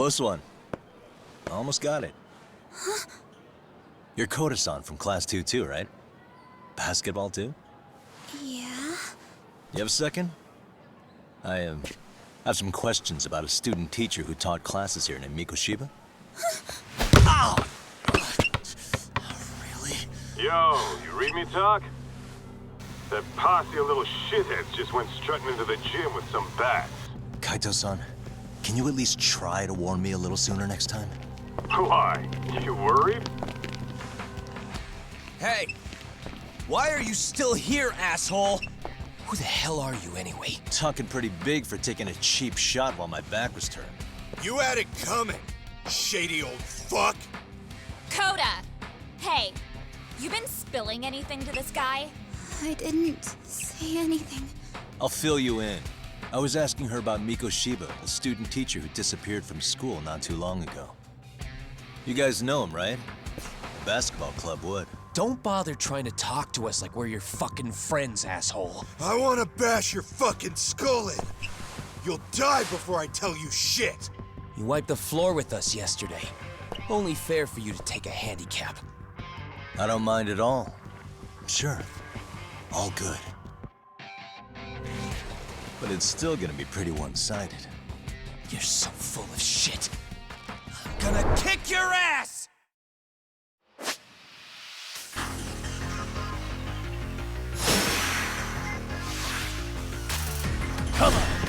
Close one. Almost got it. Huh? You're Koda-san from Class 2 too, right? Basketball too? Yeah? You have a second? I have some questions about a student teacher who taught classes here named Mikoshiba. Ow! Really? Yo, you read me talk? That posse of little shitheads just went strutting into the gym with some bats. Kaito-san, can you at least try to warn me a little sooner next time? Why? You worried? Hey! Why are you still here, asshole? Who the hell are you anyway? Talking pretty big for taking a cheap shot while my back was turned. You had it coming, shady old fuck! Koda! Hey, you been spilling anything to this guy? I didn't say anything. I'll fill you in. I was asking her about Mikoshiba, a student teacher who disappeared from school not too long ago. You guys know him, right? The basketball club would. Don't bother trying to talk to us like we're your fucking friends, asshole. I wanna bash your fucking skull in! You'll die before I tell you shit! You wiped the floor with us yesterday. Only fair for you to take a handicap. I don't mind at all. Sure. All good. But it's still gonna be pretty one-sided. You're so full of shit. I'm gonna kick your ass! Come on!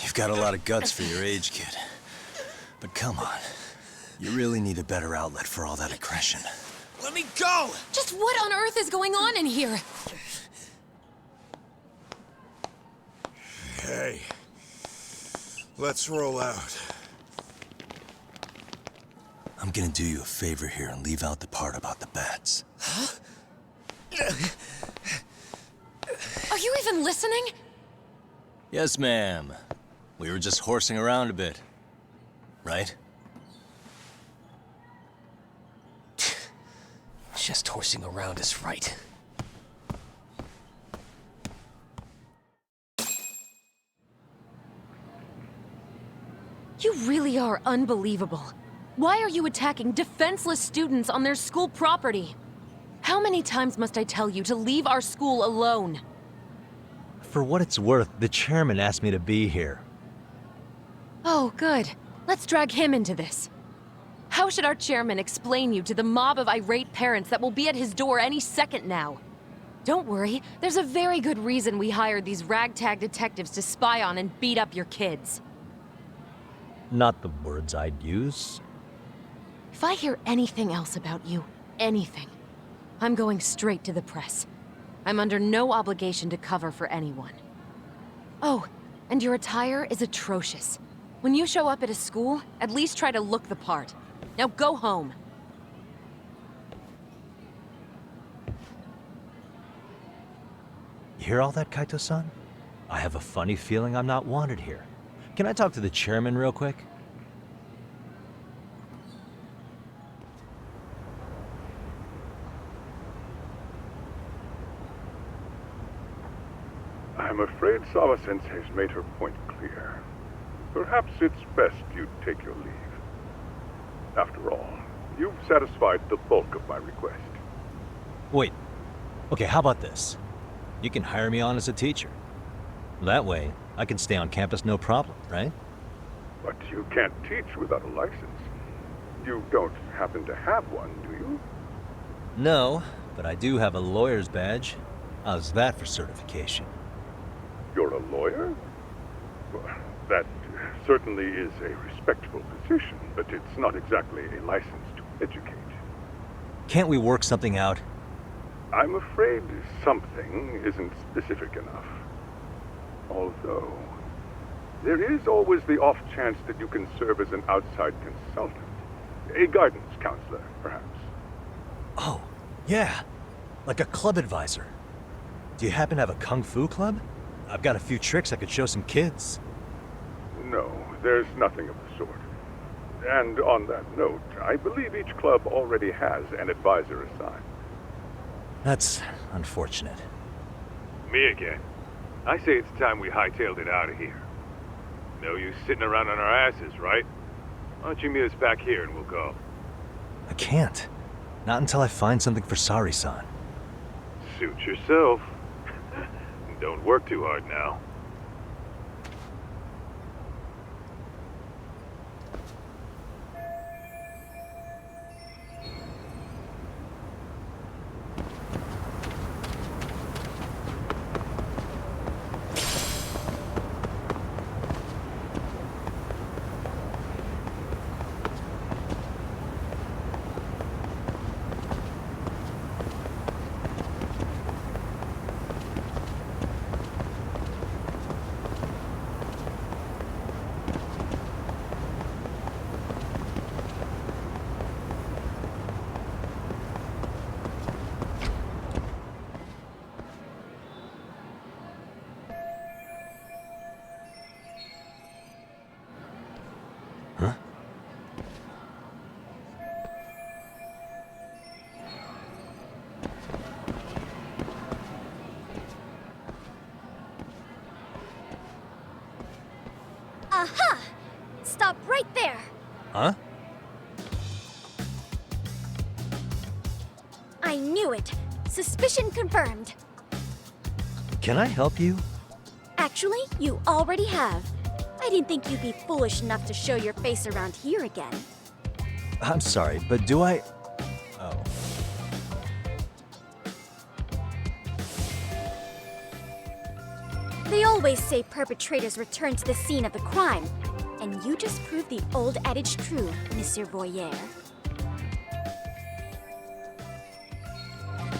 You've got a lot of guts for your age, kid. But come on. You really need a better outlet for all that aggression. Let me go! Just what on earth is going on in here? Hey. Let's roll out. I'm gonna do you a favor here and leave out the part about the bats. Huh? Are you even listening? Yes, ma'am. We were just horsing around a bit. Right? Just horsing around is right. You really are unbelievable. Why are you attacking defenseless students on their school property? How many times must I tell you to leave our school alone? For what it's worth, the chairman asked me to be here. Oh, good. Let's drag him into this. How should our chairman explain you to the mob of irate parents that will be at his door any second now? Don't worry, there's a very good reason we hired these ragtag detectives to spy on and beat up your kids. Not the words I'd use. If I hear anything else about you, anything, I'm going straight to the press. I'm under no obligation to cover for anyone. Oh, and your attire is atrocious. When you show up at a school, at least try to look the part. Now go home. You hear all that, Kaito-san? I have a funny feeling I'm not wanted here. Can I talk to the chairman real quick? I'm afraid Sawa-sensei's made her point clear. Perhaps it's best you take your leave. After all, you've satisfied the bulk of my request. Wait. Okay, how about this? You can hire me on as a teacher. That way, I can stay on campus no problem, right? But you can't teach without a license. You don't happen to have one, do you? No, but I do have a lawyer's badge. How's that for certification? You're a lawyer? Well, that certainly is a respectful position, but it's not exactly a license to educate. Can't we work something out? I'm afraid something isn't specific enough. Although, there is always the off chance that you can serve as an outside consultant. A guidance counselor, perhaps. Oh, yeah. Like a club advisor. Do you happen to have a kung fu club? I've got a few tricks I could show some kids. No, there's nothing of the sort. And on that note, I believe each club already has an advisor assigned. That's unfortunate. Me again. I say it's time we hightailed it out of here. No use sitting around on our asses, right? Why don't you meet us back here and we'll go? I can't. Not until I find something for Sari-san. Suit yourself. Don't work too hard now. Aha! Stop right there! Huh? I knew it. Suspicion confirmed. Can I help you? Actually, you already have. I didn't think you'd be foolish enough to show your face around here again. I'm sorry, but do I... Oh. They always say perpetrators return to the scene of the crime. And you just proved the old adage true, Monsieur Voyeur.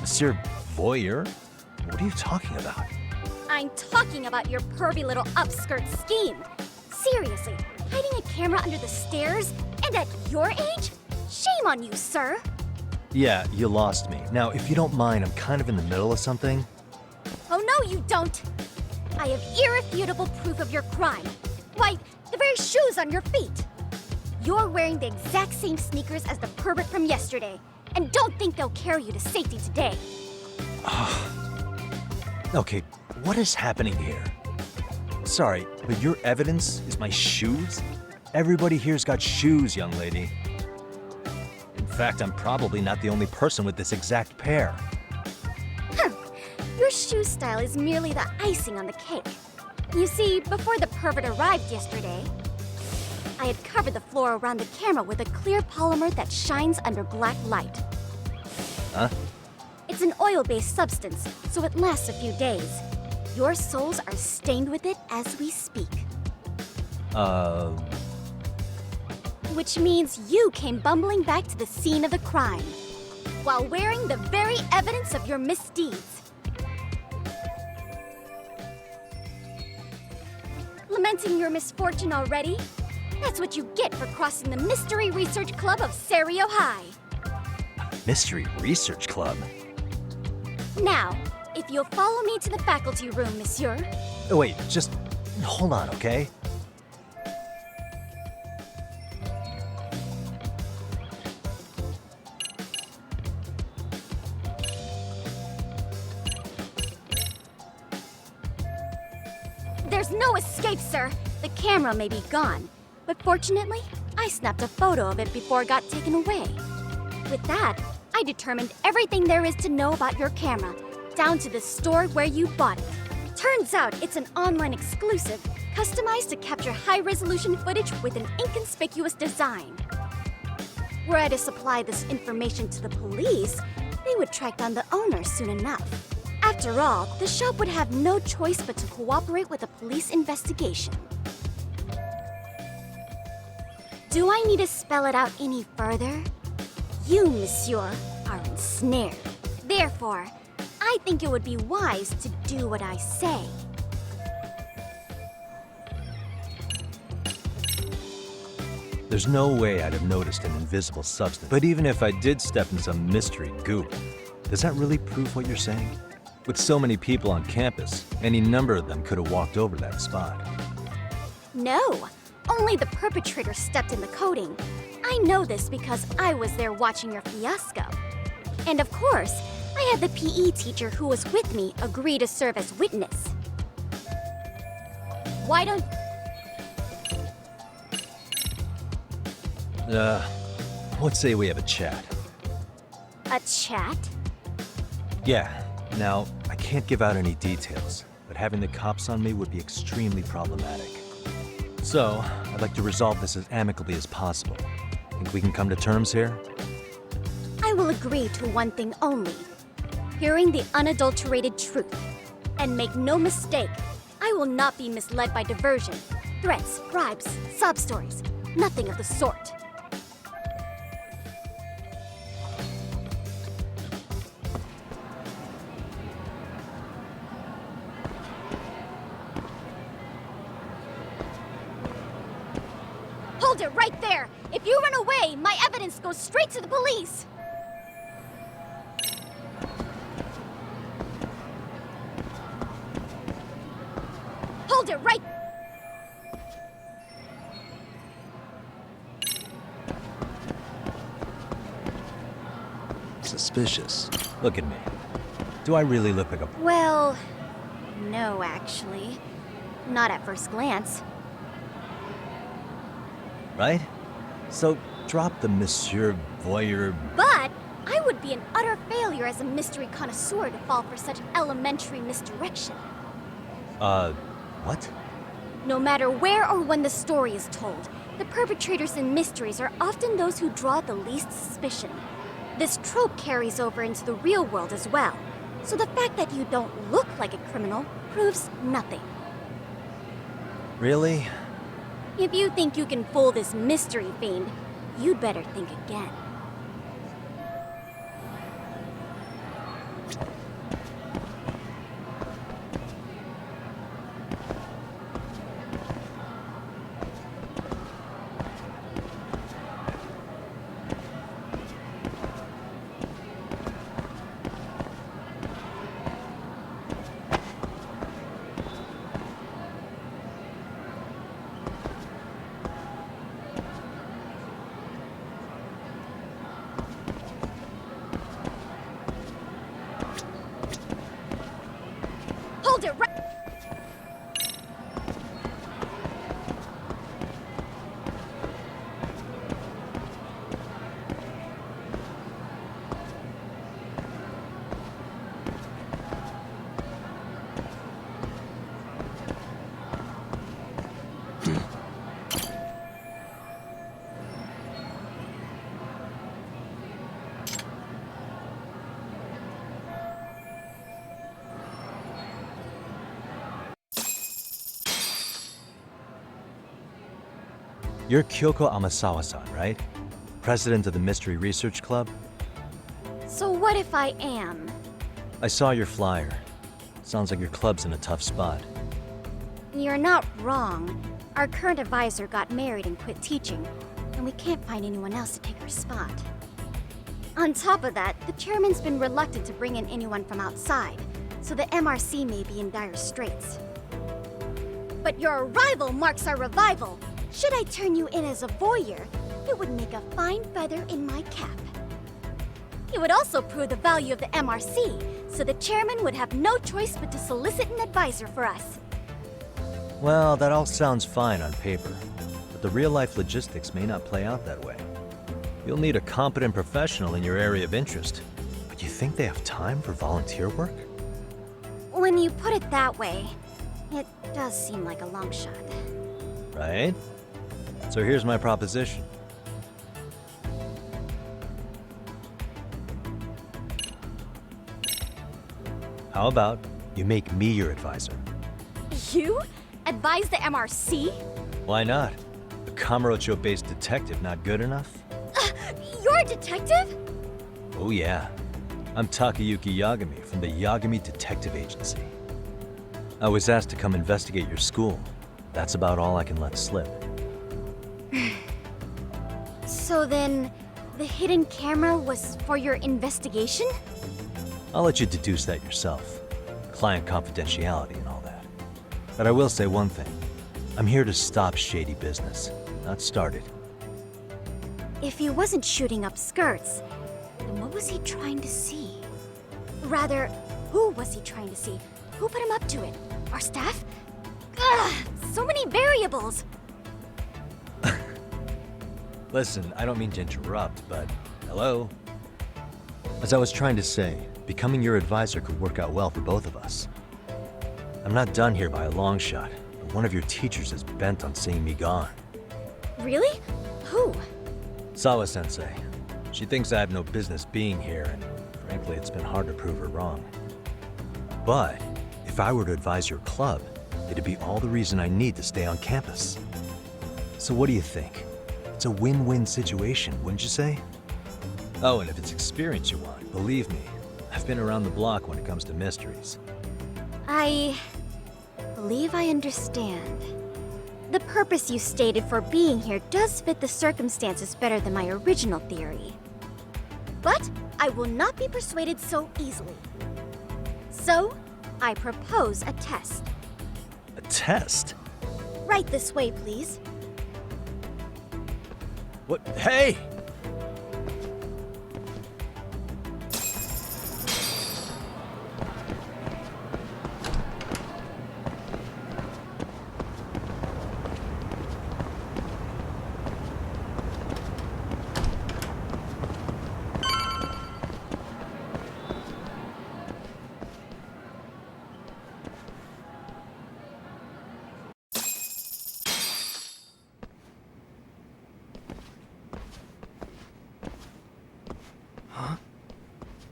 Monsieur Voyeur? What are you talking about? I'm talking about your pervy little upskirt scheme. Seriously, hiding a camera under the stairs? And at your age? Shame on you, sir. Yeah, you lost me. Now, if you don't mind, I'm kind of in the middle of something. Oh, no, you don't. I have irrefutable proof of your crime. Why, the very shoes on your feet. You're wearing the exact same sneakers as the pervert from yesterday. And don't think they'll carry you to safety today. Okay, what is happening here? Sorry, but your evidence is my shoes? Everybody here's got shoes, young lady. In fact, I'm probably not the only person with this exact pair. Your shoe style is merely the icing on the cake. You see, before the pervert arrived yesterday, I had covered the floor around the camera with a clear polymer that shines under black light. Huh? It's an oil-based substance, so it lasts a few days. Your soles are stained with it as we speak. Which means you came bumbling back to the scene of the crime, while wearing the very evidence of your misdeeds. Lamenting your misfortune already? That's what you get for crossing the Mystery Research Club of Serio High. Mystery Research Club? Now, if you'll follow me to the faculty room, monsieur. Oh, wait, just hold on, okay? There's no escape, sir. The camera may be gone, but fortunately, I snapped a photo of it before it got taken away. With that, I determined everything there is to know about your camera, down to the store where you bought it. Turns out it's an online exclusive, customized to capture high-resolution footage with an inconspicuous design. Were I to supply this information to the police, they would track down the owner soon enough. After all, the shop would have no choice but to cooperate with a police investigation. Do I need to spell it out any further? You, monsieur, are ensnared. Therefore, I think it would be wise to do what I say. There's no way I'd have noticed an invisible substance. But even if I did step in some mystery goop, does that really prove what you're saying? With so many people on campus, any number of them could have walked over that spot. No, only the perpetrator stepped in the coating. I know this because I was there watching your fiasco. And of course, I had the PE teacher who was with me agree to serve as witness. Why don't... Let's say we have a chat. A chat? Yeah. Now, I can't give out any details, but having the cops on me would be extremely problematic. So, I'd like to resolve this as amicably as possible. Think we can come to terms here? I will agree to one thing only. Hearing the unadulterated truth. And make no mistake, I will not be misled by diversion, threats, bribes, sob stories. Nothing of the sort. Hold it right there! If you run away, my evidence goes straight to the police! Hold it right... Suspicious. Look at me. Do I really look like a... Well, no, actually. Not at first glance. Right? So, drop the Monsieur Voyeur... But I would be an utter failure as a mystery connoisseur to fall for such elementary misdirection. What? No matter where or when the story is told, the perpetrators in mysteries are often those who draw the least suspicion. This trope carries over into the real world as well, so the fact that you don't look like a criminal proves nothing. Really? If you think you can fool this mystery fiend, you'd better think again. Hold it right... You're Kyoko Amasawa-san, right? President of the Mystery Research Club? So what if I am? I saw your flyer. Sounds like your club's in a tough spot. You're not wrong. Our current advisor got married and quit teaching, and we can't find anyone else to take her spot. On top of that, the chairman's been reluctant to bring in anyone from outside, so the MRC may be in dire straits. But your arrival marks our revival. Should I turn you in as a voyeur, it would make a fine feather in my cap. It would also prove the value of the MRC, so the chairman would have no choice but to solicit an advisor for us. Well, that all sounds fine on paper, but the real-life logistics may not play out that way. You'll need a competent professional in your area of interest, but you think they have time for volunteer work? When you put it that way, it does seem like a long shot. Right? So here's my proposition. How about you make me your advisor? You? Advise the MRC? Why not? A Kamurocho-based detective not good enough? You're a detective? Oh yeah. I'm Takayuki Yagami from the Yagami Detective Agency. I was asked to come investigate your school. That's about all I can let slip. So then, the hidden camera was for your investigation? I'll let you deduce that yourself. Client confidentiality and all that. But I will say one thing. I'm here to stop shady business, not start it. If he wasn't shooting up skirts, then what was he trying to see? Rather, who was he trying to see? Who put him up to it? Our staff? Ugh, so many variables! Listen, I don't mean to interrupt, but hello? As I was trying to say, becoming your advisor could work out well for both of us. I'm not done here by a long shot, but one of your teachers is bent on seeing me gone. Really? Who? Sawa-sensei. She thinks I have no business being here, and frankly, it's been hard to prove her wrong. But if I were to advise your club, it'd be all the reason I need to stay on campus. So what do you think? It's a win-win situation, wouldn't you say? Oh, and if it's experience you want, believe me, I've been around the block when it comes to mysteries. I believe I understand. The purpose you stated for being here does fit the circumstances better than my original theory. But I will not be persuaded so easily. So, I propose a test. A test? Right this way, please. What? Hey!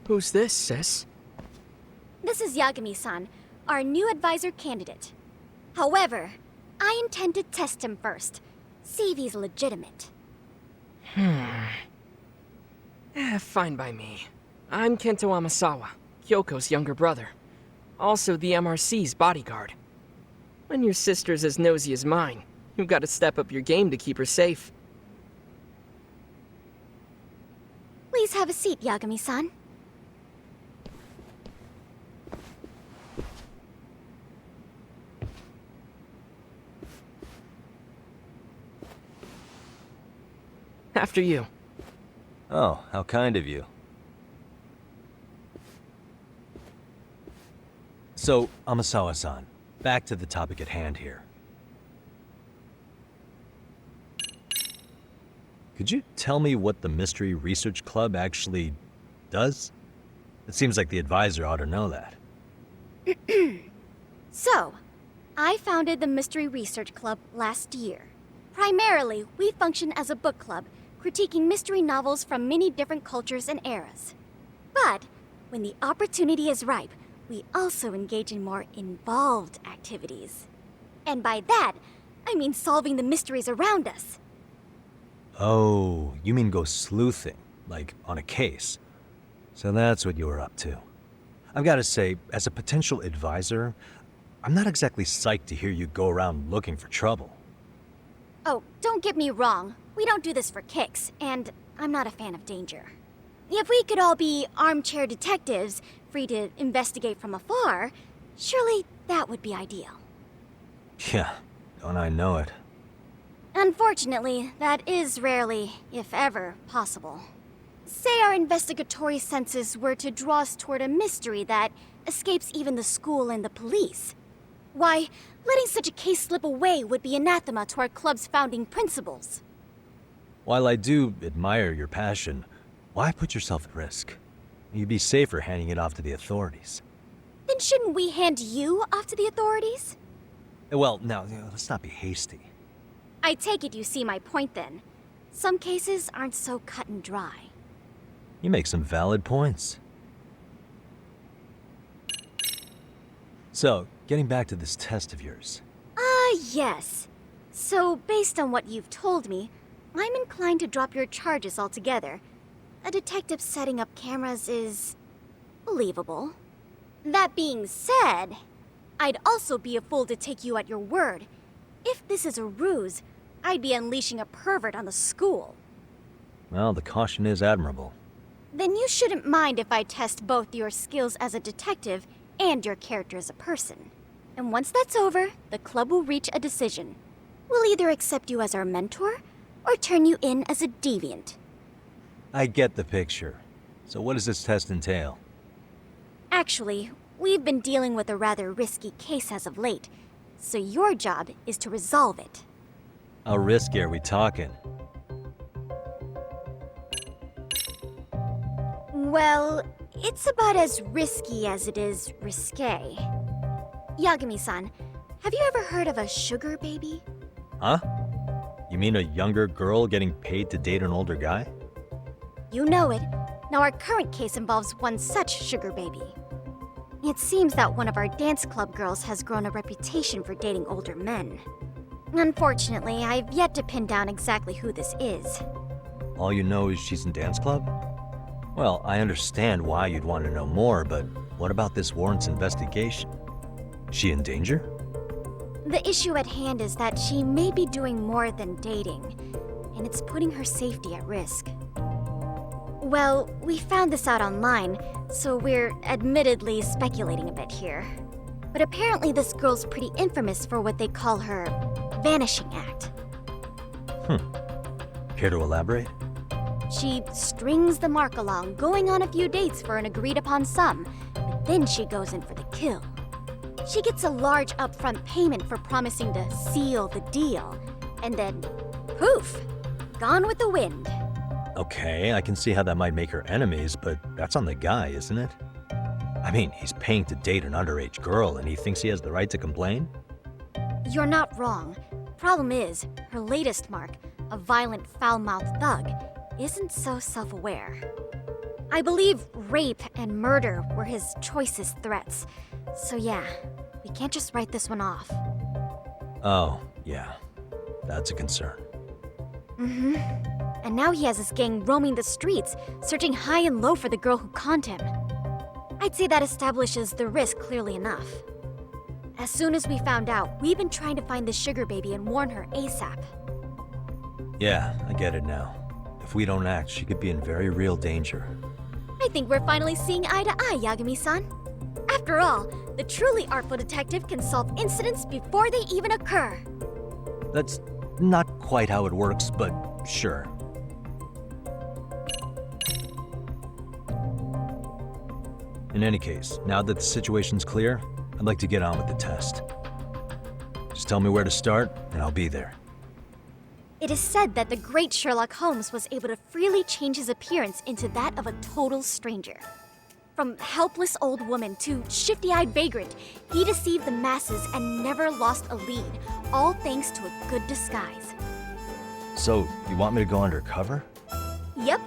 Who's this, sis? This is Yagami-san, our new advisor candidate. However, I intend to test him first. See if he's legitimate. Fine by me. I'm Kento Amasawa, Kyoko's younger brother. Also the MRC's bodyguard. When your sister's as nosy as mine, you've got to step up your game to keep her safe. Please have a seat, Yagami-san. After you. Oh, how kind of you. So, Amasawa-san, back to the topic at hand here. Could you tell me what the Mystery Research Club actually does? It seems like the advisor ought to know that. So, I founded the Mystery Research Club last year. Primarily, we function as a book club, critiquing mystery novels from many different cultures and eras. But, when the opportunity is ripe, we also engage in more involved activities. And by that, I mean solving the mysteries around us. Oh, you mean go sleuthing, like on a case. So that's what you were up to. I've got to say, as a potential advisor, I'm not exactly psyched to hear you go around looking for trouble. Oh, don't get me wrong. We don't do this for kicks, and I'm not a fan of danger. If we could all be armchair detectives, free to investigate from afar, surely that would be ideal. Yeah, don't I know it. Unfortunately, that is rarely, if ever, possible. Say our investigatory senses were to draw us toward a mystery that escapes even the school and the police. Why, letting such a case slip away would be anathema to our club's founding principles. While I do admire your passion, why put yourself at risk? You'd be safer handing it off to the authorities. Then shouldn't we hand you off to the authorities? Well, now, let's not be hasty. I take it you see my point then. Some cases aren't so cut and dry. You make some valid points. So, getting back to this test of yours. Yes. So, based on what you've told me, I'm inclined to drop your charges altogether. A detective setting up cameras is believable. That being said, I'd also be a fool to take you at your word. If this is a ruse, I'd be unleashing a pervert on the school. Well, the caution is admirable. Then you shouldn't mind if I test both your skills as a detective and your character as a person. And once that's over, the club will reach a decision. We'll either accept you as our mentor, or turn you in as a deviant. I get the picture. So what does this test entail? Actually, we've been dealing with a rather risky case as of late, so your job is to resolve it. How risky are we talking? Well, it's about as risky as it is risque. Yagami-san, have you ever heard of a sugar baby? Huh? You mean a younger girl getting paid to date an older guy? You know it. Now our current case involves one such sugar baby. It seems that one of our dance club girls has grown a reputation for dating older men. Unfortunately, I've yet to pin down exactly who this is. All you know is she's in dance club? Well, I understand why you'd want to know more, but what about this warrants investigation? Is she in danger? The issue at hand is that she may be doing more than dating, and it's putting her safety at risk. Well, we found this out online, so we're admittedly speculating a bit here. But apparently this girl's pretty infamous for what they call her vanishing act. Care to elaborate? She strings the mark along, going on a few dates for an agreed-upon sum, but then she goes in for the kill. She gets a large upfront payment for promising to seal the deal, and then, poof, gone with the wind. Okay, I can see how that might make her enemies, but that's on the guy, isn't it? I mean, he's paying to date an underage girl, and he thinks he has the right to complain? You're not wrong. Problem is, her latest mark, a violent, foul-mouthed thug, isn't so self-aware. I believe rape and murder were his choicest threats. So yeah, we can't just write this one off. Oh, yeah. That's a concern. Mm-hmm. And now he has his gang roaming the streets, searching high and low for the girl who conned him. I'd say that establishes the risk clearly enough. As soon as we found out, we've been trying to find the sugar baby and warn her ASAP. Yeah, I get it now. If we don't act, she could be in very real danger. I think we're finally seeing eye to eye, Yagami-san. After all, the truly artful detective can solve incidents before they even occur. That's not quite how it works, but sure. In any case, now that the situation's clear, I'd like to get on with the test. Just tell me where to start, and I'll be there. It is said that the great Sherlock Holmes was able to freely change his appearance into that of a total stranger. From helpless old woman to shifty-eyed vagrant, he deceived the masses and never lost a lead, all thanks to a good disguise. So, you want me to go undercover? Yep,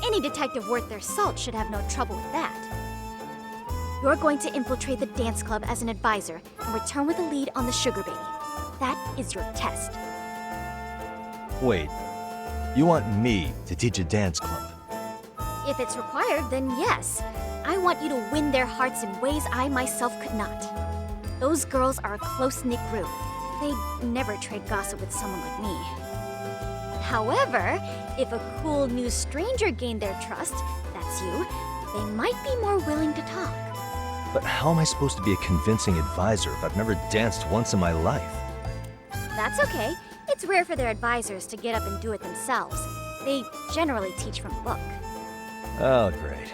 any detective worth their salt should have no trouble with that. You're going to infiltrate the dance club as an advisor and return with a lead on the sugar baby. That is your test. Wait, you want me to teach a dance club? If it's required, then yes. I want you to win their hearts in ways I myself could not. Those girls are a close-knit group. They'd never trade gossip with someone like me. However, if a cool new stranger gained their trust, that's you, they might be more willing to talk. But how am I supposed to be a convincing advisor if I've never danced once in my life? That's okay. It's rare for their advisors to get up and do it themselves. They generally teach from a book. Oh, great.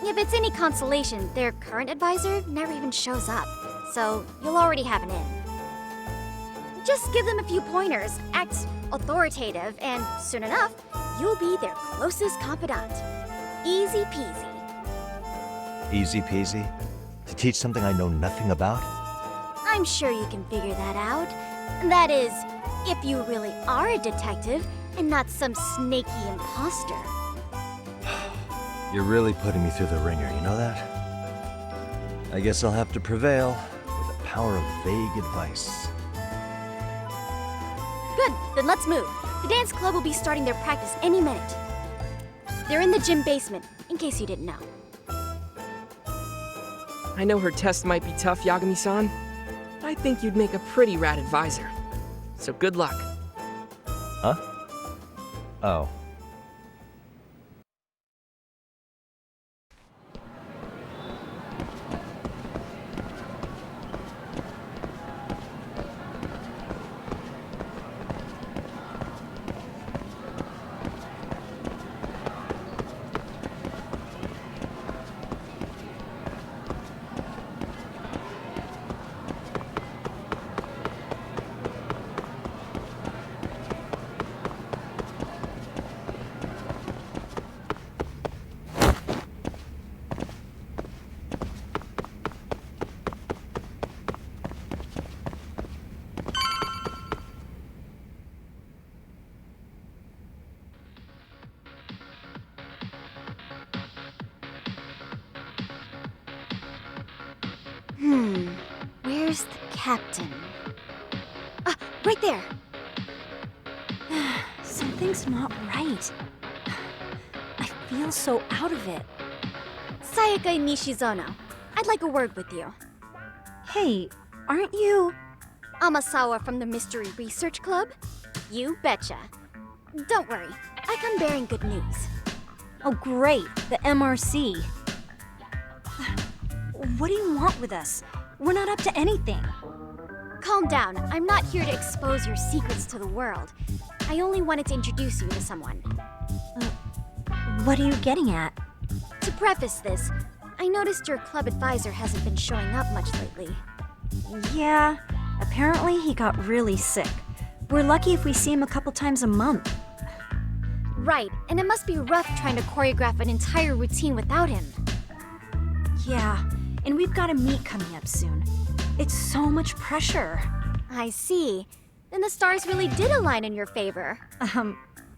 If it's any consolation, their current advisor never even shows up, so you'll already have an in. Just give them a few pointers, act authoritative, and soon enough, you'll be their closest confidant. Easy peasy. Easy peasy? To teach something I know nothing about? I'm sure you can figure that out. That is, if you really are a detective and not some snaky imposter. You're really putting me through the ringer, you know that? I guess I'll have to prevail. power of vague advice. Good, then let's move. The dance club will be starting their practice any minute. They're in the gym basement, in case you didn't know. I know her test might be tough, Yagami-san. I think you'd make a pretty rad advisor. So good luck. Huh? Oh. Where's the captain? Ah, right there! Something's not right. I feel so out of it. Sayaka Nishizono, I'd like a word with you. Hey, aren't you... Amasawa from the Mystery Research Club? You betcha. Don't worry, I come bearing good news. Oh great, the MRC. What do you want with us? We're not up to anything. Calm down, I'm not here to expose your secrets to the world. I only wanted to introduce you to someone. What are you getting at? To preface this, I noticed your club advisor hasn't been showing up much lately. Yeah, apparently he got really sick. We're lucky if we see him a couple times a month. Right, and it must be rough trying to choreograph an entire routine without him. Yeah, and we've got a meet coming up soon. It's so much pressure. I see. Then the stars really did align in your favor.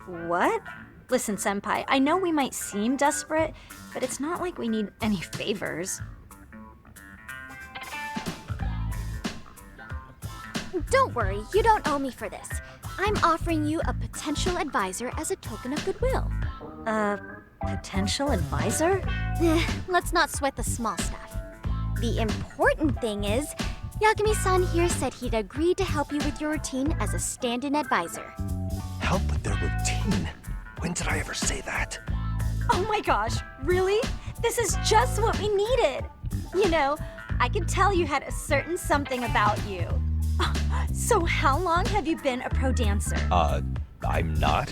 What? Listen, Senpai, I know we might seem desperate, but it's not like we need any favors. Don't worry, you don't owe me for this. I'm offering you a potential advisor as a token of goodwill. Potential advisor? Let's not sweat the small stuff. The important thing is, Yagami-san here said he'd agreed to help you with your routine as a stand-in advisor. Help with their routine? When did I ever say that? Oh my gosh, really? This is just what we needed. You know, I could tell you had a certain something about you. So how long have you been a pro dancer? I'm not.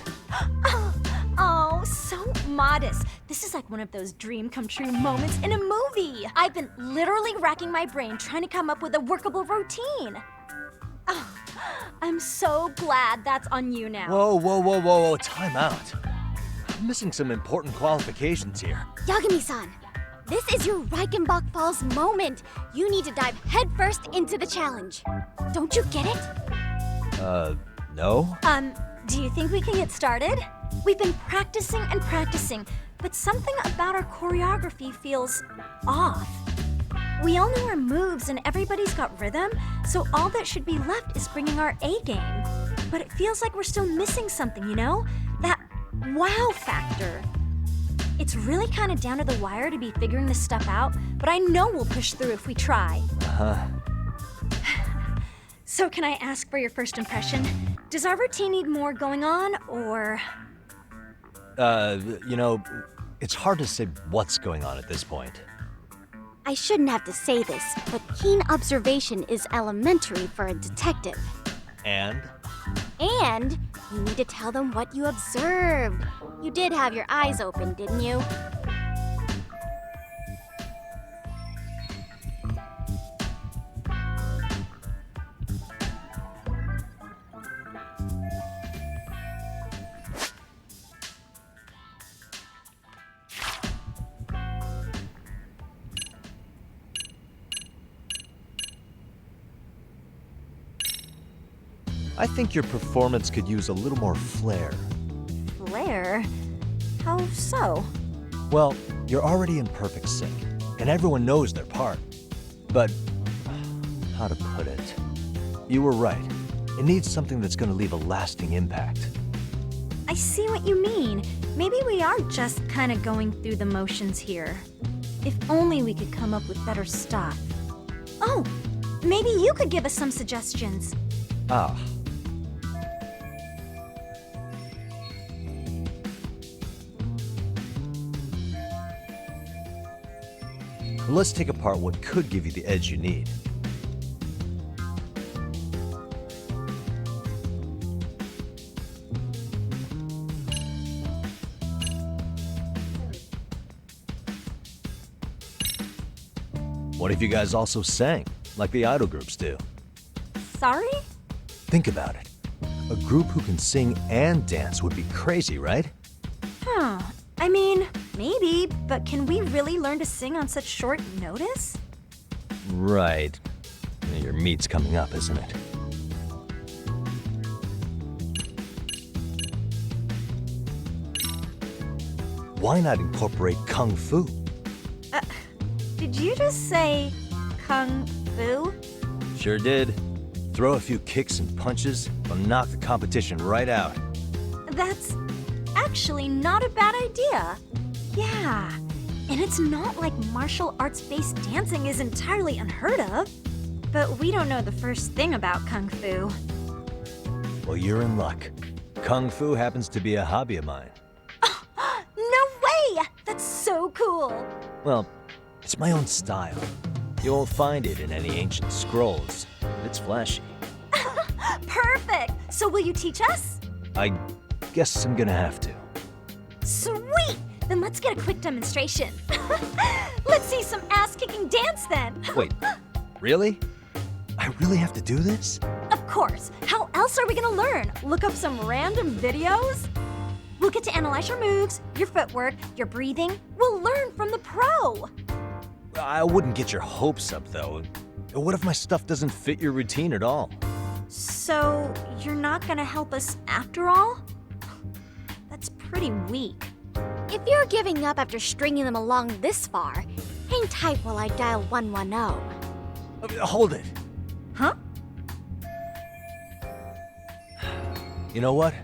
Oh, so modest. This is like one of those dream come true moments in a movie. I've been literally racking my brain trying to come up with a workable routine. Oh, I'm so glad that's on you now. Whoa, time out. I'm missing some important qualifications here. Yagami-san, this is your Reichenbach Falls moment. You need to dive headfirst into the challenge. Don't you get it? No? Do you think we can get started? We've been practicing and practicing, but something about our choreography feels off. We all know our moves and everybody's got rhythm, so all that should be left is bringing our A game. But it feels like we're still missing something, you know? That wow factor. It's really kind of down to the wire to be figuring this stuff out, but I know we'll push through if we try. So can I ask for your first impression? Does our routine need more going on, or...? You know, it's hard to say what's going on at this point. I shouldn't have to say this, but keen observation is elementary for a detective. And? And you need to tell them what you observed. You did have your eyes open, didn't you? I think your performance could use a little more flair. Flair? How so? Well, you're already in perfect sync, and everyone knows their part. But how to put it. You were right. It needs something that's gonna leave a lasting impact. I see what you mean. Maybe we are just kind of going through the motions here. If only we could come up with better stuff. Oh, maybe you could give us some suggestions. Ah. Let's take apart what could give you the edge you need. What if you guys also sang, like the idol groups do? Sorry? Think about it. A group who can sing and dance would be crazy, right? Huh. I mean, maybe, but can we really learn to sing on such short notice? Right. Your meat's coming up, isn't it? Why not incorporate Kung Fu? Did you just say Kung Fu? Sure did. Throw a few kicks and punches, will knock the competition right out. That's actually not a bad idea. Yeah. And it's not like martial arts-based dancing is entirely unheard of. But we don't know the first thing about Kung Fu. Well, you're in luck. Kung Fu happens to be a hobby of mine. No way! That's so cool! Well, it's my own style. You won't find it in any ancient scrolls. It's flashy. Perfect! So will you teach us? I guess I'm gonna have to. Sweet! Then let's get a quick demonstration. Let's see some ass-kicking dance then. Wait, really? I really have to do this? Of course. How else are we gonna learn? Look up some random videos? We'll get to analyze your moves, your footwork, your breathing. We'll learn from the pro. I wouldn't get your hopes up, though. What if my stuff doesn't fit your routine at all? So, you're not gonna help us after all? That's pretty weak. If you're giving up after stringing them along this far, hang tight while I dial 110. Hold it. Huh? You know what?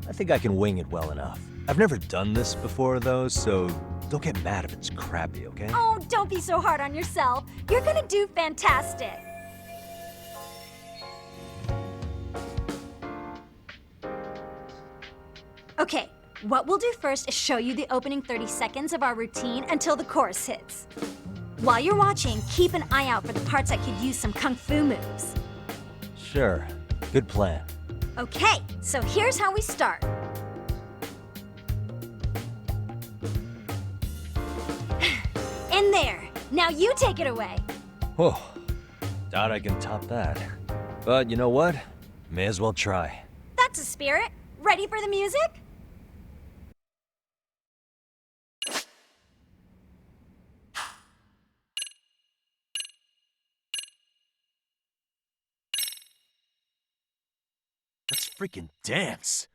I think I can wing it well enough. I've never done this before, though, so don't get mad if it's crappy, okay? Oh, don't be so hard on yourself. You're gonna do fantastic. Okay, what we'll do first is show you the opening 30 seconds of our routine until the chorus hits. While you're watching, keep an eye out for the parts that could use some Kung Fu moves. Sure. Good plan. Okay, so here's how we start. In there. Now you take it away. Whew. Doubt I can top that. But you know what? May as well try. That's a spirit. Ready for the music? Let's freaking dance.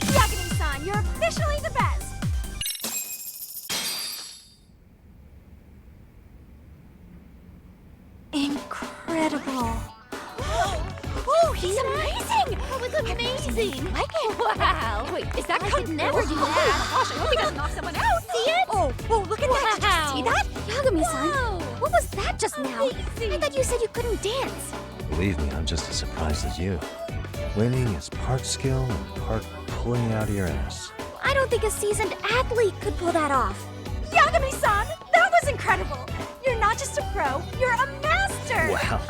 Yagami-san, you're officially the best! Incredible. Oh, he's amazing! That was amazing! Wow! Wait, is that I could never do that! Gosh, I hope he doesn't knock someone out! See it? Oh, look at that! Did you see that? Yagami-san, what was that just now? I thought you said you couldn't dance. Believe me, I'm just as surprised as you. Winning is part skill and part pulling out of your ass. I don't think a seasoned athlete could pull that off. Yagami-san, that was incredible! You're not just a pro, you're a master! Wow.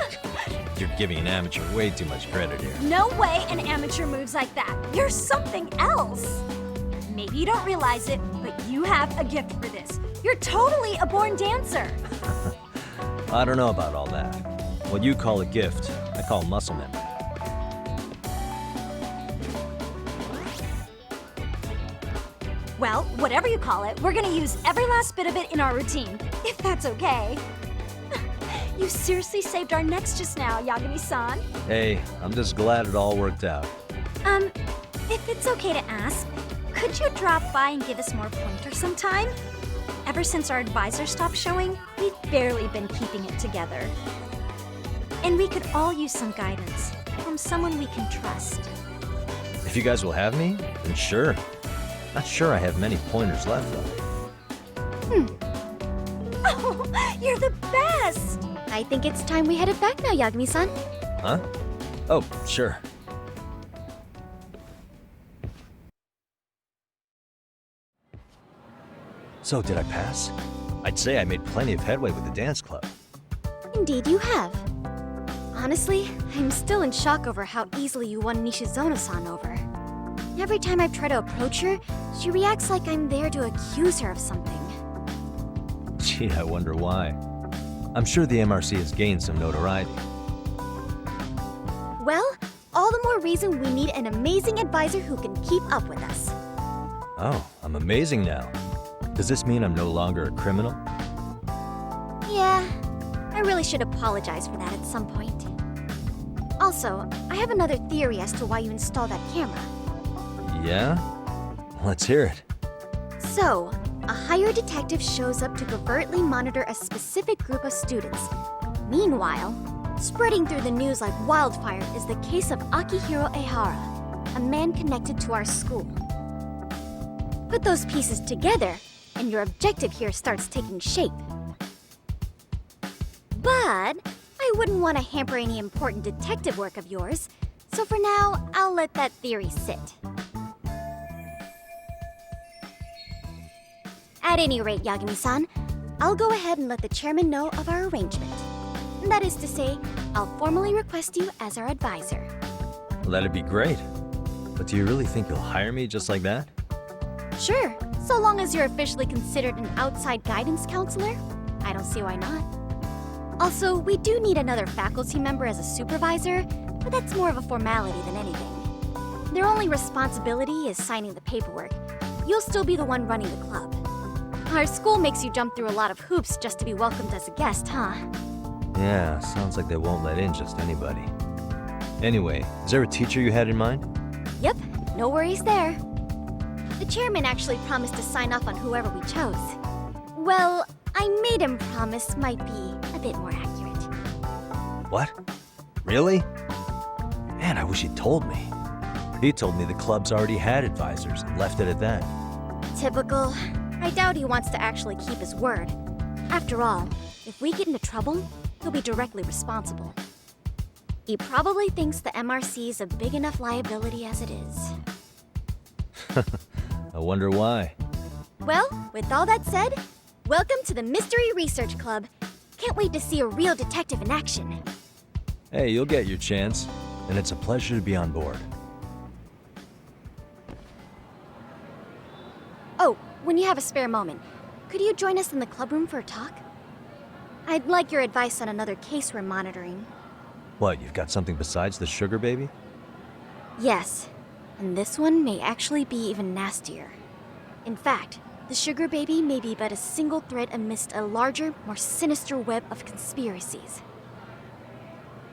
You're giving an amateur way too much credit here. No way an amateur moves like that. You're something else. Maybe you don't realize it, but you have a gift for this. You're totally a born dancer. I don't know about all that. What you call a gift, I call muscle memory. Well, whatever you call it, we're gonna use every last bit of it in our routine, if that's okay. You seriously saved our necks just now, Yagami-san. Hey, I'm just glad it all worked out. If it's okay to ask, could you drop by and give us more pointers sometime? Ever since our advisor stopped showing, we've barely been keeping it together. And we could all use some guidance from someone we can trust. If you guys will have me, then sure. Not sure I have many pointers left, though. Oh, you're the best! I think it's time we headed back now, Yagami-san. Huh? Oh, sure. So, did I pass? I'd say I made plenty of headway with the dance club. Indeed you have. Honestly, I'm still in shock over how easily you won Nishizono-san over. Every time I try to approach her, she reacts like I'm there to accuse her of something. Gee, I wonder why. I'm sure the MRC has gained some notoriety. Well, all the more reason we need an amazing advisor who can keep up with us. Oh, I'm amazing now. Does this mean I'm no longer a criminal? Yeah, I really should apologize for that at some point. Also, I have another theory as to why you installed that camera. Yeah? Let's hear it. So, a hired detective shows up to covertly monitor a specific group of students. Meanwhile, spreading through the news like wildfire is the case of Akihiro Ehara, a man connected to our school. Put those pieces together, and your objective here starts taking shape. But I wouldn't want to hamper any important detective work of yours, so for now, I'll let that theory sit. At any rate, Yagami-san, I'll go ahead and let the chairman know of our arrangement. That is to say, I'll formally request you as our advisor. Well, that'd be great. But do you really think you'll hire me just like that? Sure, so long as you're officially considered an outside guidance counselor. I don't see why not. Also, we do need another faculty member as a supervisor, but that's more of a formality than anything. Their only responsibility is signing the paperwork. You'll still be the one running the club. Our school makes you jump through a lot of hoops just to be welcomed as a guest, huh? Yeah, sounds like they won't let in just anybody. Anyway, is there a teacher you had in mind? Yep, no worries there. The chairman actually promised to sign off on whoever we chose. Well, I made him promise might be a bit more accurate. What? Really? Man, I wish he'd told me. He told me the club's already had advisors and left it at that. Typical. I doubt he wants to actually keep his word. After all, if we get into trouble, he'll be directly responsible. He probably thinks the MRC is a big enough liability as it is. I wonder why. Well, with all that said, welcome to the Mystery Research Club. Can't wait to see a real detective in action. Hey, you'll get your chance, and it's a pleasure to be on board. Oh, when you have a spare moment, could you join us in the club room for a talk? I'd like your advice on another case we're monitoring. What, you've got something besides the sugar baby? Yes, and this one may actually be even nastier. In fact, the sugar baby may be but a single thread amidst a larger, more sinister web of conspiracies.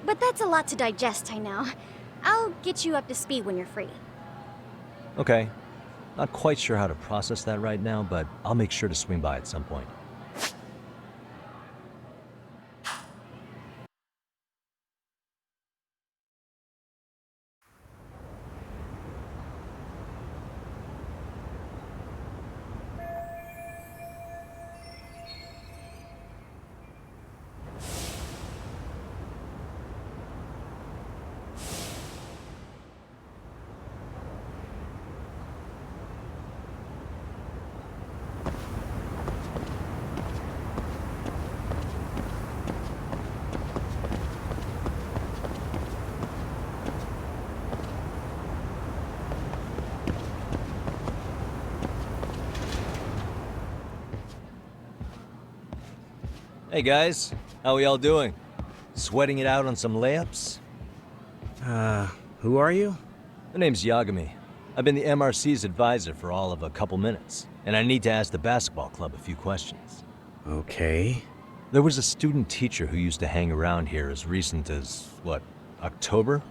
But that's a lot to digest, I know. I'll get you up to speed when you're free. Okay. Not quite sure how to process that right now, but I'll make sure to swing by at some point. Hey guys, how we all doing? Sweating it out on some layups? Who are you? My name's Yagami. I've been the MRC's advisor for all of a couple minutes, and I need to ask the basketball club a few questions. Okay. There was a student teacher who used to hang around here as recent as, what, October?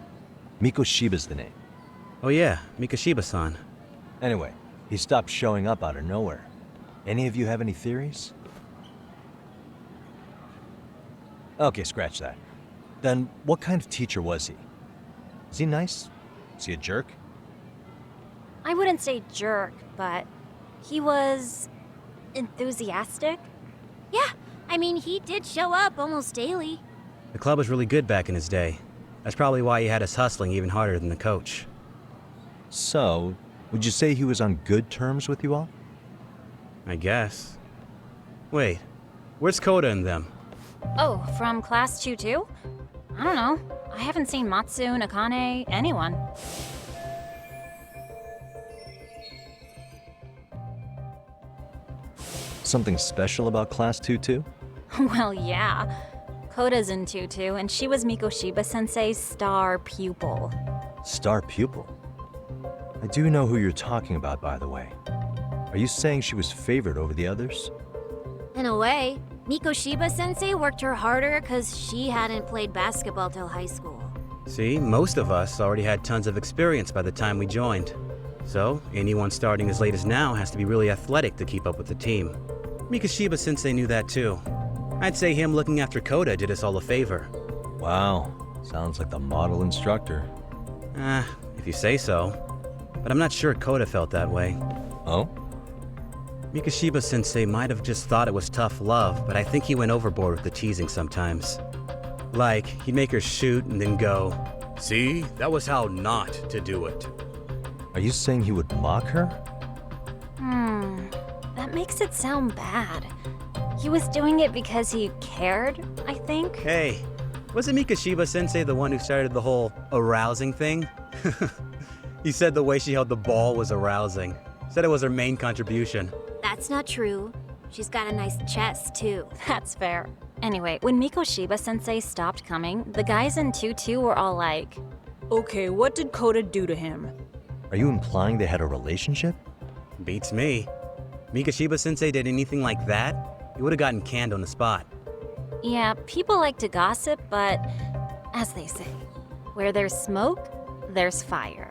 Mikoshiba's the name. Oh yeah, Mikoshiba-san. Anyway, he stopped showing up out of nowhere. Any of you have any theories? Okay, scratch that. Then what kind of teacher was he? Is he nice? Is he a jerk? I wouldn't say jerk, but he was enthusiastic. Yeah, I mean, he did show up almost daily. The club was really good back in his day. That's probably why he had us hustling even harder than the coach. So, would you say he was on good terms with you all? I guess. Wait, where's Koda and them? Oh, from class 2 too? I don't know. I haven't seen Matsu, Nakane, anyone. Something special about Class 2 too? Well, yeah. Koda's in 2-2, and she was Mikoshiba-sensei's star pupil. Star pupil? I do know who you're talking about, by the way. Are you saying she was favored over the others? In a way, Mikoshiba-sensei worked her harder because she hadn't played basketball till high school. See, most of us already had tons of experience by the time we joined. So, anyone starting as late as now has to be really athletic to keep up with the team. Mikoshiba-sensei knew that too. I'd say him looking after Koda did us all a favor. Wow, sounds like the model instructor. If you say so. But I'm not sure Koda felt that way. Oh? Mikoshiba-sensei might have just thought it was tough love, but I think he went overboard with the teasing sometimes. Like, he'd make her shoot and then go, "See, that was how not to do it." Are you saying he would mock her? That makes it sound bad. He was doing it because he cared, I think. Hey, wasn't Mikoshiba-sensei the one who started the whole arousing thing? He said the way she held the ball was arousing. Said it was her main contribution. That's not true. She's got a nice chest, too. That's fair. Anyway, when Mikoshiba-sensei stopped coming, the guys in 2-2 were all like, "Okay, what did Koda do to him?" Are you implying they had a relationship? Beats me. Mikoshiba-sensei did anything like that, he would have gotten canned on the spot. yeah, people like to gossip, but as they say, where there's smoke, there's fire.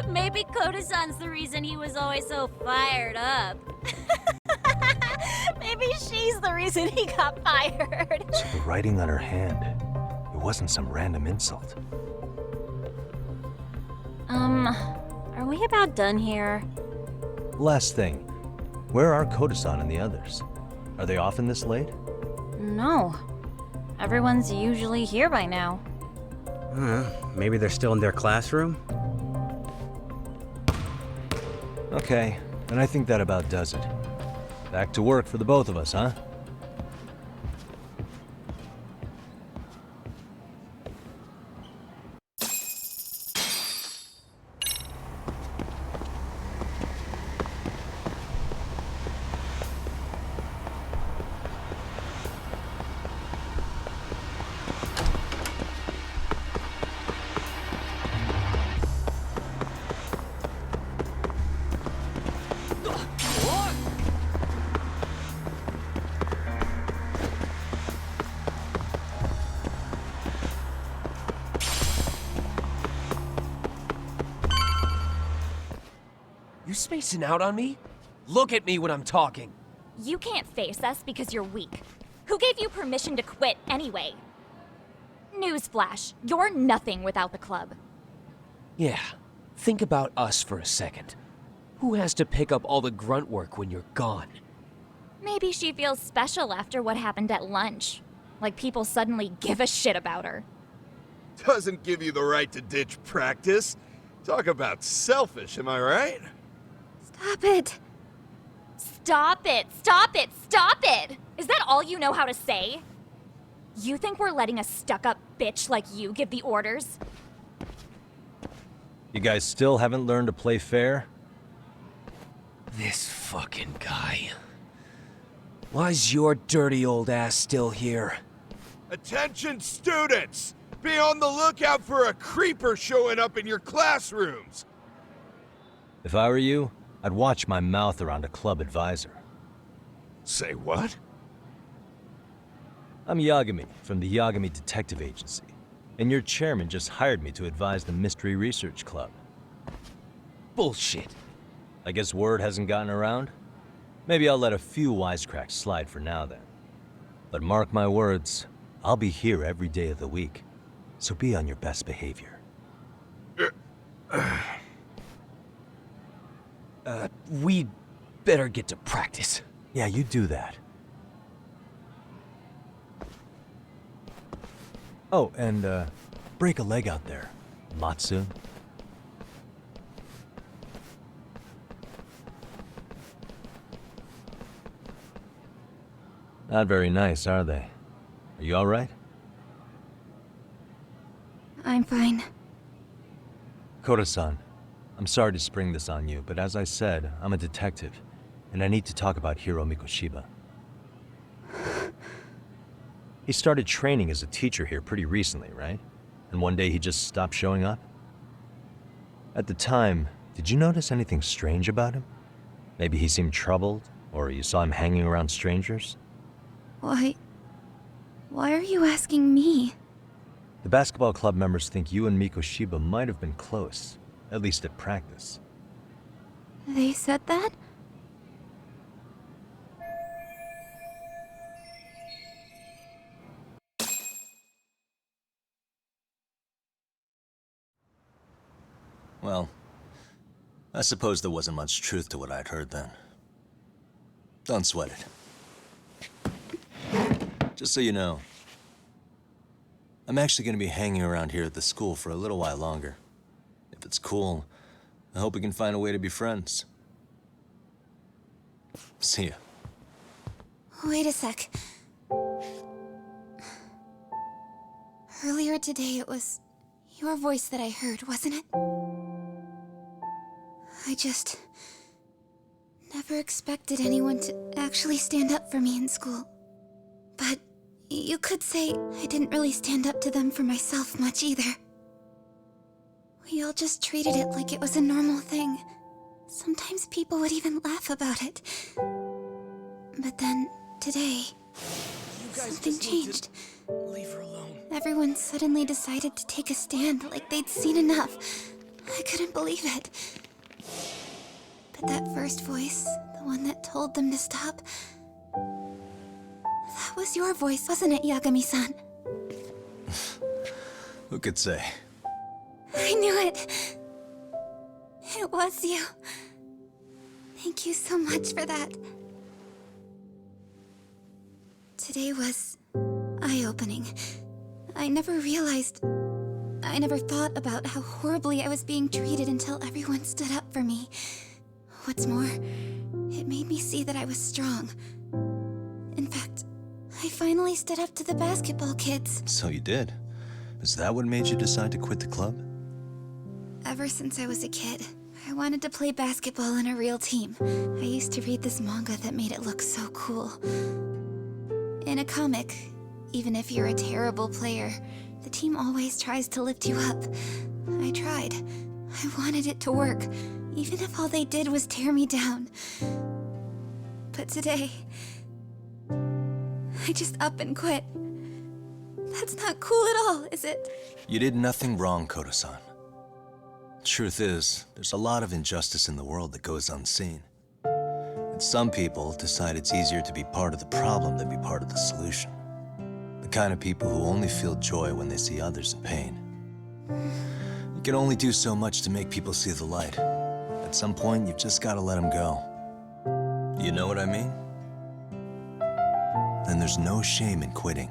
Maybe Koda-san's the reason he was always so fired up. Maybe she's the reason he got fired. So the writing on her hand, it wasn't some random insult. Are we about done here? Last thing, where are Koda-san and the others? Are they often this late? No. Everyone's usually here by now. Maybe they're still in their classroom? Okay, and I think that about does it. Back to work for the both of us, huh? You spacing out on me? Look at me when I'm talking. You can't face us because you're weak. Who gave you permission to quit anyway? Newsflash, you're nothing without the club. Yeah, think about us for a second. Who has to pick up all the grunt work when you're gone? Maybe she feels special after what happened at lunch. Like people suddenly give a shit about her. Doesn't give you the right to ditch practice. Talk about selfish, am I right? Stop it. Stop it! Stop it! Stop it! Is that all you know how to say? You think we're letting a stuck-up bitch like you give the orders? You guys still haven't learned to play fair? This fucking guy. Why's your dirty old ass still here? Attention students! Be on the lookout for a creeper showing up in your classrooms! If I were you, I'd watch my mouth around a club advisor. Say what? I'm Yagami from the Yagami Detective Agency, and your chairman just hired me to advise the Mystery Research Club. Bullshit. I guess word hasn't gotten around? Maybe I'll let a few wisecracks slide for now then. But mark my words, I'll be here every day of the week, so be on your best behavior. We'd better get to practice. Yeah, you do that. Oh, and, break a leg out there, Matsu. Not very nice, are they? Are you all right? I'm fine. Koda-san, I'm sorry to spring this on you, but as I said, I'm a detective, and I need to talk about Hiro Mikoshiba. He started training as a teacher here pretty recently, right? And one day he just stopped showing up? At the time, did you notice anything strange about him? Maybe he seemed troubled, or you saw him hanging around strangers? Why are you asking me? The basketball club members think you and Mikoshiba might have been close, at least at practice. They said that? Well, I suppose there wasn't much truth to what I'd heard then. Don't sweat it. Just so you know, I'm actually going to be hanging around here at the school for a little while longer. If it's cool, I hope we can find a way to be friends. See ya. Wait a sec. Earlier today, it was your voice that I heard, wasn't it? I just never expected anyone to actually stand up for me in school. But you could say I didn't really stand up to them for myself much either. We all just treated it like it was a normal thing. Sometimes people would even laugh about it. But then, today, something changed. Leave her alone. Everyone suddenly decided to take a stand like they'd seen enough. I couldn't believe it. But that first voice, the one that told them to stop, that was your voice, wasn't it, Yagami-san? Who could say? I knew it. It was you. Thank you so much for that. Today was eye-opening. I never thought about how horribly I was being treated until everyone stood up for me. What's more, it made me see that I was strong. In fact, I finally stood up to the basketball kids. So you did. Is that what made you decide to quit the club? Ever since I was a kid, I wanted to play basketball on a real team. I used to read this manga that made it look so cool. In a comic, even if you're a terrible player, the team always tries to lift you up. I tried. I wanted it to work, even if all they did was tear me down. But today, I just up and quit. That's not cool at all, is it? You did nothing wrong, Koda-san. Truth is, there's a lot of injustice in the world that goes unseen. And some people decide it's easier to be part of the problem than be part of the solution. The kind of people who only feel joy when they see others in pain. You can only do so much to make people see the light. At some point, you've just got to let them go. You know what I mean? Then there's no shame in quitting.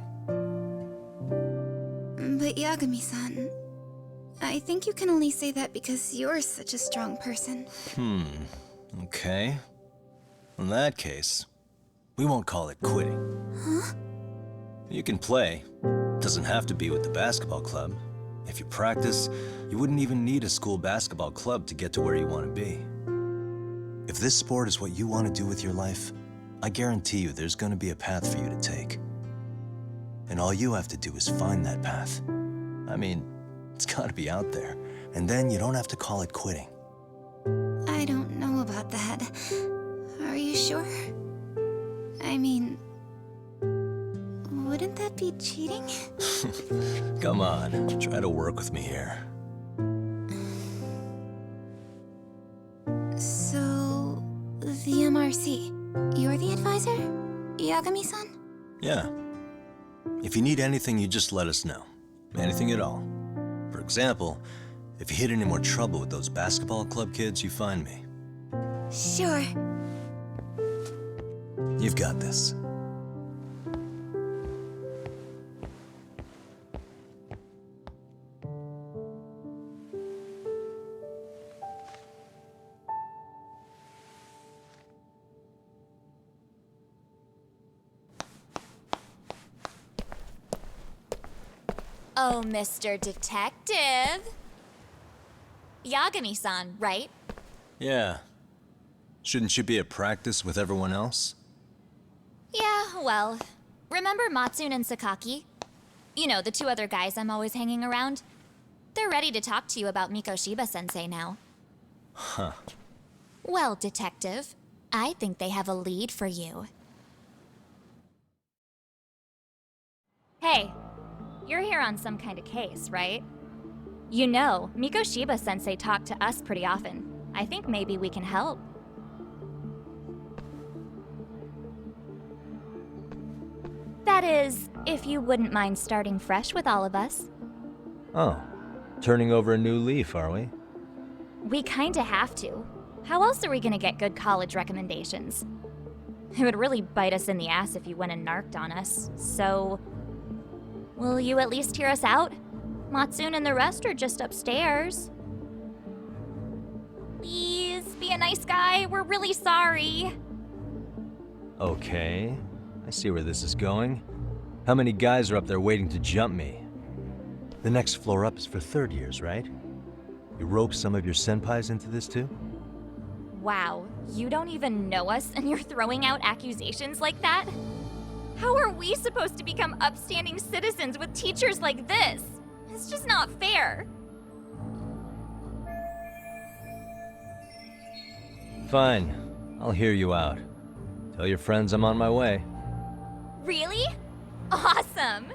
But Yagami-san, I think you can only say that because you're such a strong person. Okay. In that case, we won't call it quitting. Huh? You can play. Doesn't have to be with the basketball club. If you practice, you wouldn't even need a school basketball club to get to where you want to be. If this sport is what you want to do with your life, I guarantee you there's gonna be a path for you to take. And all you have to do is find that path. I mean, it's gotta be out there. And then you don't have to call it quitting. I don't know about that. Are you sure? I mean, wouldn't that be cheating? Come on, try to work with me here. So, the MRC, you're the advisor? Yagami-san? Yeah. If you need anything, you just let us know. Anything at all. For example, if you hit any more trouble with those basketball club kids, you find me. Sure. You've got this. Oh, Mr. Detective. Yagami-san, right? Yeah. Shouldn't you be at practice with everyone else? Yeah, well, remember Matsune and Sakaki? You know, the two other guys I'm always hanging around? They're ready to talk to you about Mikoshiba-sensei now. Huh. Well, Detective, I think they have a lead for you. Hey, you're here on some kind of case, right? You know, Mikoshiba-sensei talked to us pretty often. I think maybe we can help. That is, if you wouldn't mind starting fresh with all of us. Oh, turning over a new leaf, are we? We kinda have to. How else are we gonna get good college recommendations? It would really bite us in the ass if you went and narked on us, so... Will you at least hear us out? Matsune and the rest are just upstairs. Please, be a nice guy. We're really sorry. Okay, I see where this is going. How many guys are up there waiting to jump me? The next floor up is for third years, right? You rope some of your senpais into this too? Wow, you don't even know us and you're throwing out accusations like that? How are we supposed to become upstanding citizens with teachers like this? It's just not fair. Fine, I'll hear you out. Tell your friends I'm on my way. Really? Awesome!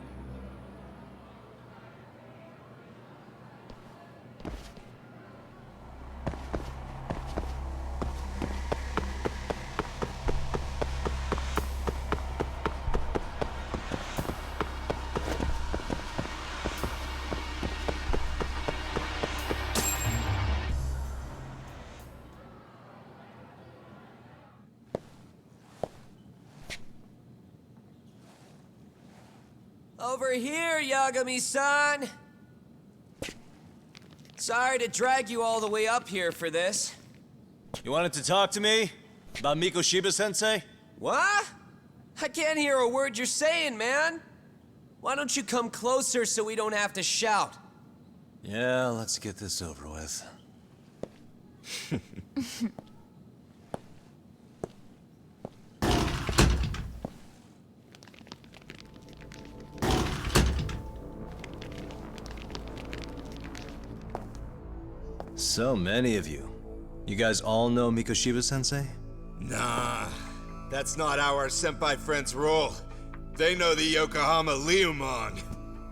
Over here, Yagami-san! Sorry to drag you all the way up here for this. You wanted to talk to me? About Mikoshiba-sensei? What? I can't hear a word you're saying, man! Why don't you come closer so we don't have to shout? Yeah, let's get this over with. So many of you. You guys all know Mikoshiba-sensei? Nah, that's not how our senpai friends roll. They know the Yokohama Ryumon.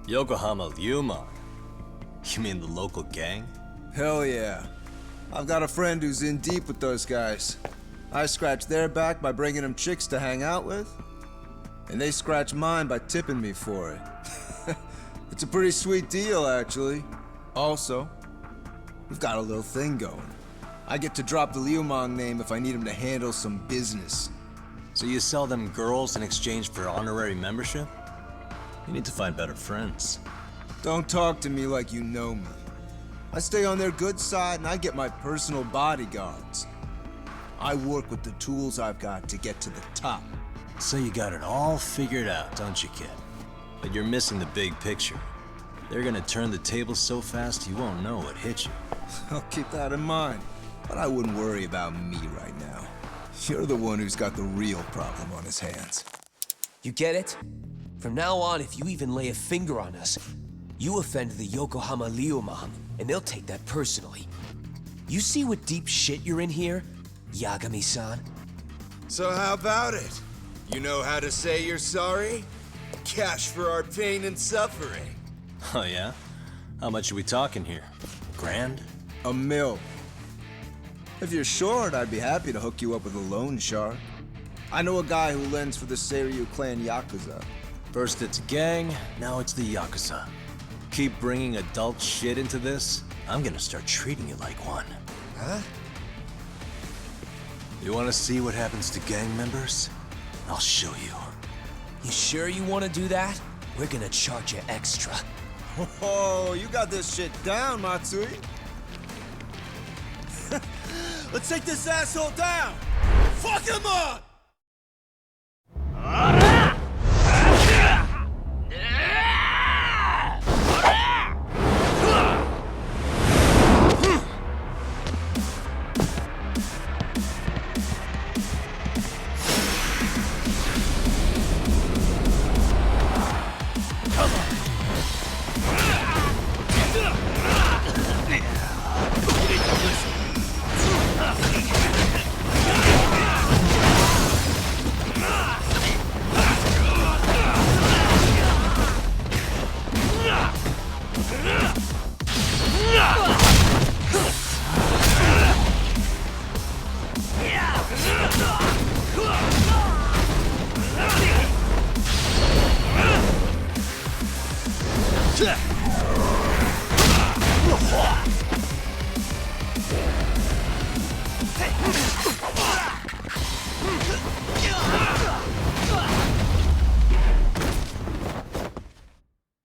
Yokohama Ryumon? You mean the local gang? Hell yeah. I've got a friend who's in deep with those guys. I scratch their back by bringing them chicks to hang out with, and they scratch mine by tipping me for it. It's a pretty sweet deal, actually. Also, we've got a little thing going. I get to drop the Ryumon name if I need him to handle some business. So you sell them girls in exchange for honorary membership? You need to find better friends. Don't talk to me like you know me. I stay on their good side and I get my personal bodyguards. I work with the tools I've got to get to the top. So you got it all figured out, don't you, kid? But you're missing the big picture. They're gonna turn the tables so fast you won't know what hit you. I'll keep that in mind, but I wouldn't worry about me right now. You're the one who's got the real problem on his hands. You get it? From now on, if you even lay a finger on us, you offend the Yokohama Ryuman, and they'll take that personally. You see what deep shit you're in here, Yagami-san? So how about it? You know how to say you're sorry? Cash for our pain and suffering. Oh yeah? How much are we talking here? Grand? $1 million. If you're short, I'd be happy to hook you up with a loan shark. I know a guy who lends for the Seiryu clan Yakuza. First it's gang, now it's the Yakuza. Keep bringing adult shit into this, I'm gonna start treating you like one. Huh? You wanna see what happens to gang members? I'll show you. You sure you want to do that? We're gonna charge you extra. Oh, you got this shit down, Matsui. Let's take this asshole down! Fuck him up!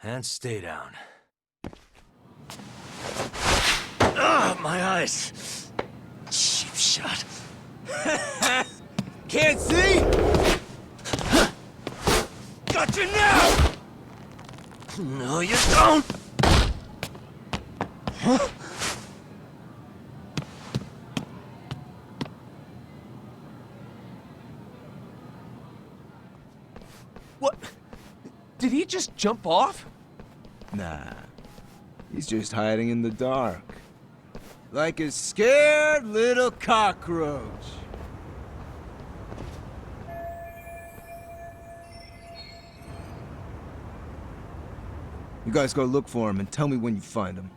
And stay down. Ah, my eyes! Cheap shot. Can't see? Got you now! No, you don't! What? Did he just jump off? Nah. He's just hiding in the dark. Like a scared little cockroach. You guys go look for him and tell me when you find him.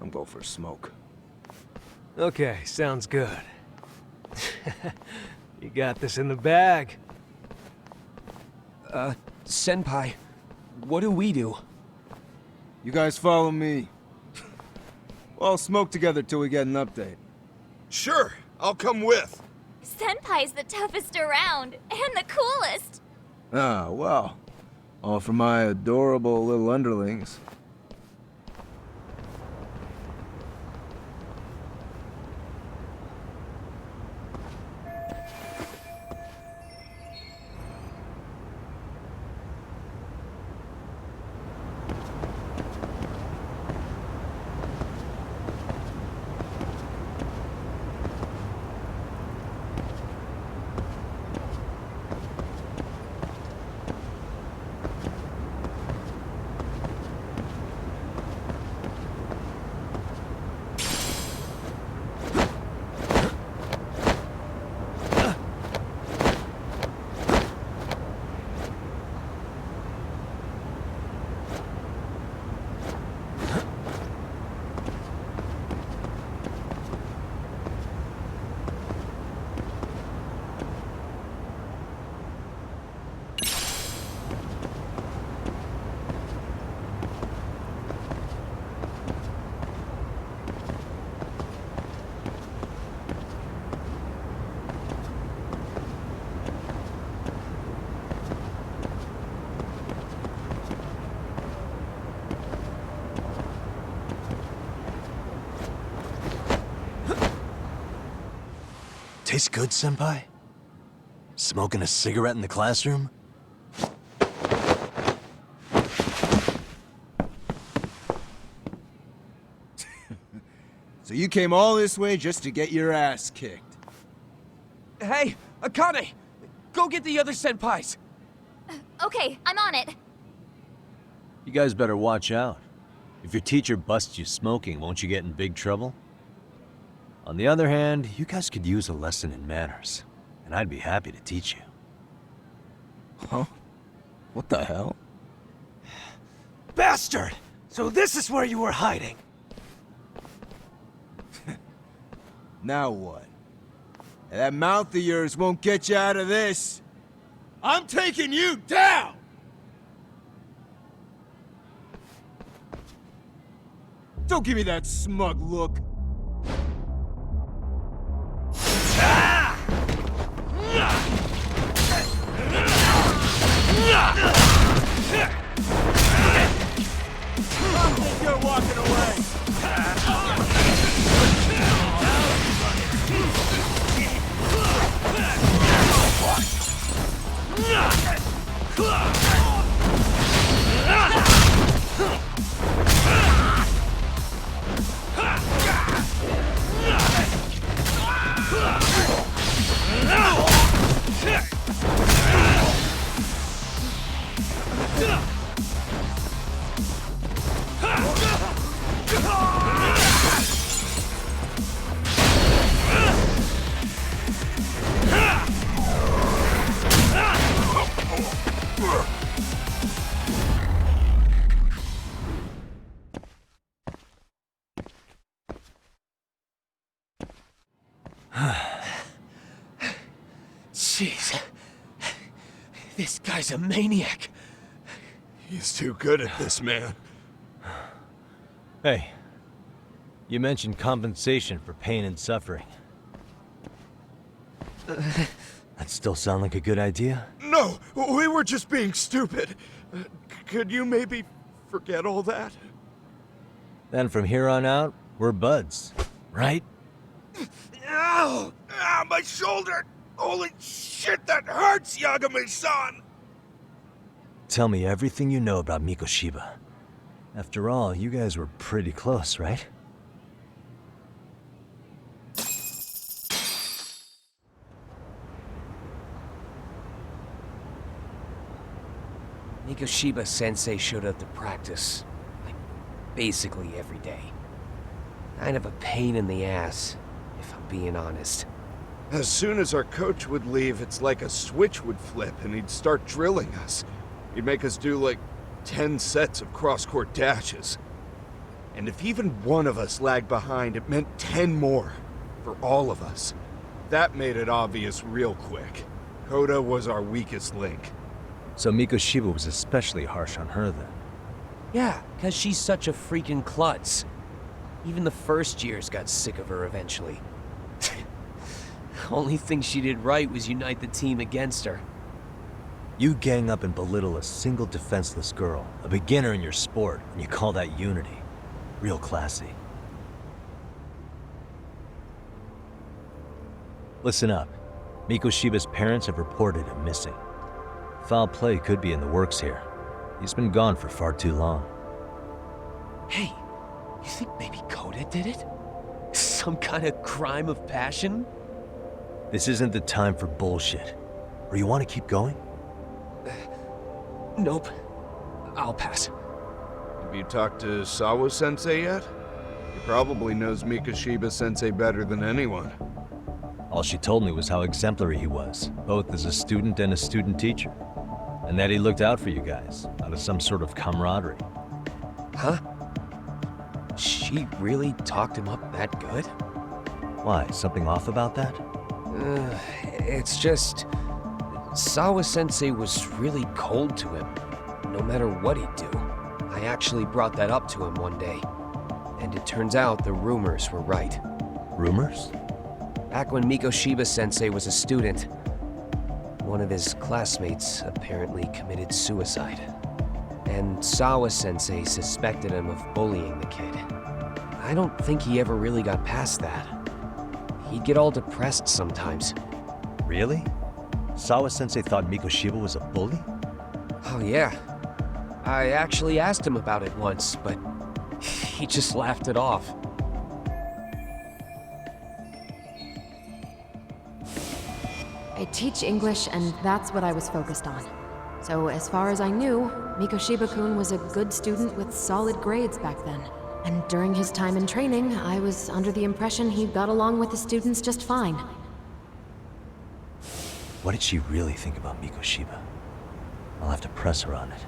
I'm going for a smoke. Okay, sounds good. You got this in the bag. Senpai, what do we do? You guys follow me. We'll all smoke together till we get an update. Sure, I'll come with. Senpai's the toughest around, and the coolest. Ah, well. All for my adorable little underlings. Tastes good, Senpai? Smoking a cigarette in the classroom? So you came all this way just to get your ass kicked. Hey, Akane! Go get the other senpais! Okay, I'm on it. You guys better watch out. If your teacher busts you smoking, won't you get in big trouble? On the other hand, you guys could use a lesson in manners, and I'd be happy to teach you. Huh? What the hell? Bastard! So this is where you were hiding. Now what? That mouth of yours won't get you out of this. I'm taking you down! Don't give me that smug look. I think you're walking away. Jeez. This guy's a maniac. He's too good at this, man. Hey, you mentioned compensation for pain and suffering. That still sound like a good idea? No, we were just being stupid. Could you maybe forget all that? Then from here on out, we're buds, right? Ow! Ah, my shoulder! Holy shit, that hurts, Yagami-san! Tell me everything you know about Mikoshiba. After all, you guys were pretty close, right? Mikoshiba Sensei showed up to practice, like, basically every day. Kind of a pain in the ass, if I'm being honest. As soon as our coach would leave, it's like a switch would flip and he'd start drilling us. He'd make us do like 10 sets of cross-court dashes. And if even one of us lagged behind, it meant 10 more. For all of us. That made it obvious real quick. Koda was our weakest link. So Mikoshiba was especially harsh on her then? Yeah, because she's such a freaking klutz. Even the first years got sick of her eventually. Only thing she did right was unite the team against her. You gang up and belittle a single defenseless girl, a beginner in your sport, and you call that unity. Real classy. Listen up. Mikoshiba's parents have reported him missing. Foul play could be in the works here. He's been gone for far too long. Hey, you think maybe Koda did it? Some kind of crime of passion? This isn't the time for bullshit. Or you want to keep going? Nope. I'll pass. Have you talked to Sawa-sensei yet? He probably knows Mikoshiba-sensei better than anyone. All she told me was how exemplary he was, both as a student and a student teacher. And that he looked out for you guys, out of some sort of camaraderie. Huh? She really talked him up that good? Why, something off about that? It's just... Sawa-sensei was really cold to him, no matter what he'd do. I actually brought that up to him one day. And it turns out the rumors were right. Rumors? Back when Mikoshiba-sensei was a student, one of his classmates apparently committed suicide. And Sawa-sensei suspected him of bullying the kid. I don't think he ever really got past that. He'd get all depressed sometimes. Really? Sawa-sensei thought Mikoshiba was a bully? Oh yeah. I actually asked him about it once, but he just laughed it off. I teach English, and that's what I was focused on. So as far as I knew, Mikoshiba-kun was a good student with solid grades back then. And during his time in training, I was under the impression he got along with the students just fine. What did she really think about Mikoshiba? I'll have to press her on it.